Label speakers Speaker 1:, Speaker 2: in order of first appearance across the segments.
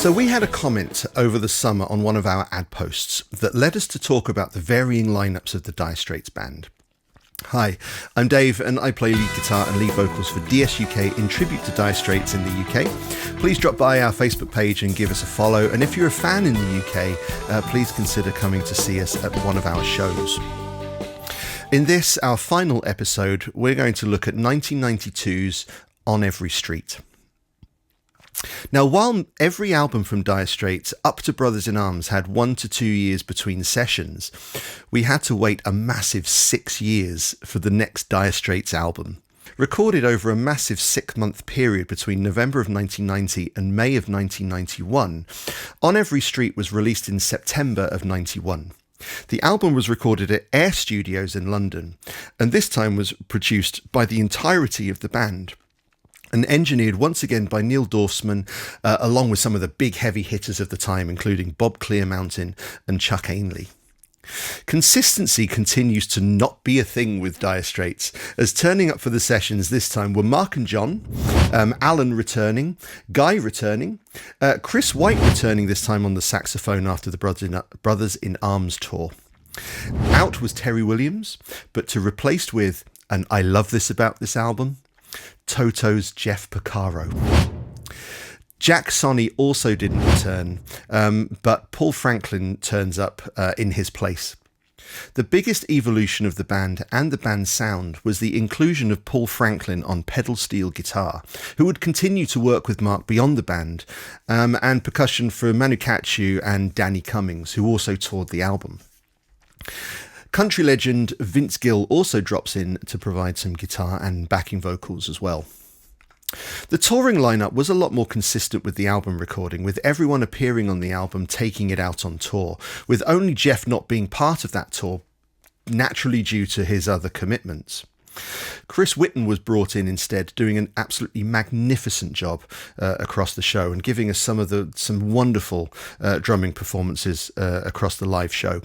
Speaker 1: So we had a comment over the summer on one of our ad posts that led us to talk about the varying lineups of the Dire Straits band. Hi, I'm Dave and I play lead guitar and lead vocals for DS UK in tribute to Dire Straits in the UK. Please drop by our Facebook page and give us a follow, and if you're a fan in the UK, please consider coming to see us at one of our shows. In this, our final episode, we're going to look at 1992's On Every Street. Now, while every album from Dire Straits up to Brothers in Arms had 1 to 2 years between sessions, we had to wait a massive 6 years for the next Dire Straits album. Recorded over a massive 6-month period between November of 1990 and May of 1991, On Every Street was released in September of 91. The album was recorded at Air Studios in London, and this time was produced by the entirety of the band, and engineered once again by Neil Dorfsman, along with some of the big heavy hitters of the time, including Bob Clearmountain and Chuck Ainley. Consistency continues to not be a thing with Dire Straits, as turning up for the sessions this time were Mark and John, Alan returning, Guy returning, Chris White returning this time on the saxophone after the Brothers in Arms tour. Out was Terry Williams, but to replaced with, and I love this about this album, Toto's Jeff Porcaro. Jack Sonney also didn't return, but Paul Franklin turns up in his place. The biggest evolution of the band and the band's sound was the inclusion of Paul Franklin on pedal steel guitar, who would continue to work with Mark beyond the band, and percussion for Manu Katchoo and Danny Cummings, who also toured the album. Country legend Vince Gill also drops in to provide some guitar and backing vocals as well. The touring lineup was a lot more consistent with the album recording, with everyone appearing on the album taking it out on tour, with only Jeff not being part of that tour, naturally due to his other commitments. Chris Whitten was brought in instead, doing an absolutely magnificent job across the show and giving us some wonderful drumming performances across the live show.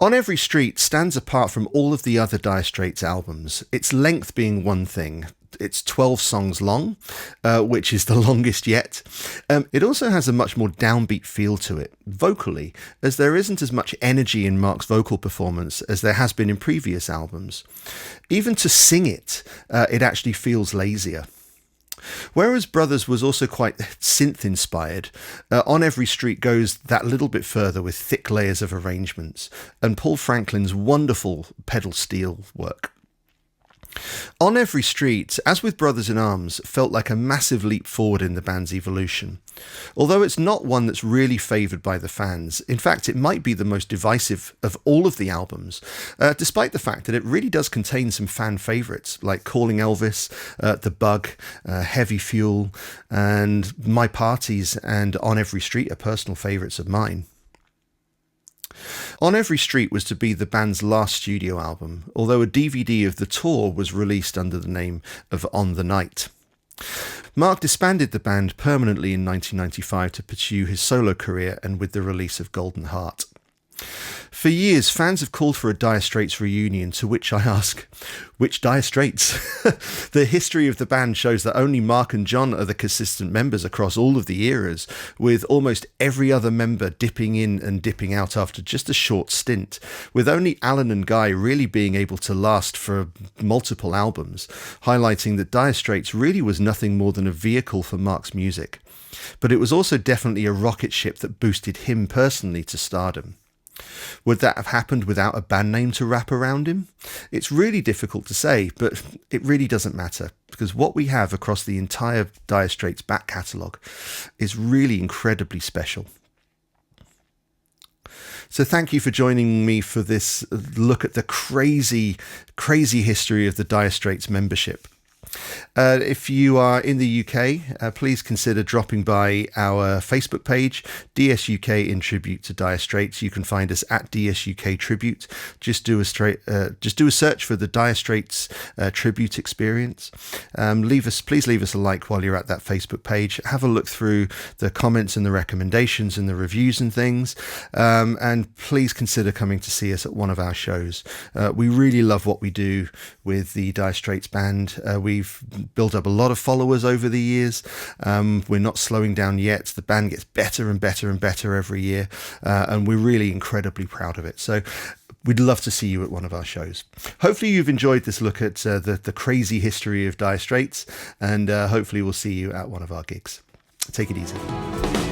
Speaker 1: On Every Street stands apart from all of the other Dire Straits albums, its length being one thing. It's 12 songs long, which is the longest yet. It also has a much more downbeat feel to it, vocally, as there isn't as much energy in Mark's vocal performance as there has been in previous albums. Even to sing it, it actually feels lazier. Whereas Brothers was also quite synth-inspired, On Every Street goes that little bit further with thick layers of arrangements, and Paul Franklin's wonderful pedal steel work. On Every Street, as with Brothers in Arms, felt like a massive leap forward in the band's evolution. Although it's not one that's really favoured by the fans, in fact it might be the most divisive of all of the albums, despite the fact that it really does contain some fan favourites like Calling Elvis, The Bug, Heavy Fuel, and My Parties and On Every Street are personal favourites of mine. On Every Street was to be the band's last studio album, although a DVD of the tour was released under the name of On the Night. Mark disbanded the band permanently in 1995 to pursue his solo career and with the release of Golden Heart. For years, fans have called for a Dire Straits reunion, to which I ask, which Dire Straits? The history of the band shows that only Mark and John are the consistent members across all of the eras, with almost every other member dipping in and dipping out after just a short stint, with only Alan and Guy really being able to last for multiple albums, highlighting that Dire Straits really was nothing more than a vehicle for Mark's music. But it was also definitely a rocket ship that boosted him personally to stardom. Would that have happened without a band name to wrap around him? It's really difficult to say, but it really doesn't matter, because what we have across the entire Dire Straits back catalogue is really incredibly special. So thank you for joining me for this look at the crazy history of the Dire Straits membership. If you are in the UK, please consider dropping by our Facebook page, DS UK in tribute to Dire Straits. You can find us at DS UK Tribute. Just do a search for the Dire Straits Tribute Experience. Please leave us a like while you're at that Facebook page. Have a look through the comments and the recommendations and the reviews and things. And please consider coming to see us at one of our shows. We really love what we do with the Dire Straits band. We We've built up a lot of followers over the years. We're not slowing down yet. The band gets better and better and better every year, and we're really incredibly proud of it. So we'd love to see you at one of our shows. Hopefully you've enjoyed this look at the crazy history of Dire Straits, and hopefully we'll see you at one of our gigs. Take it easy.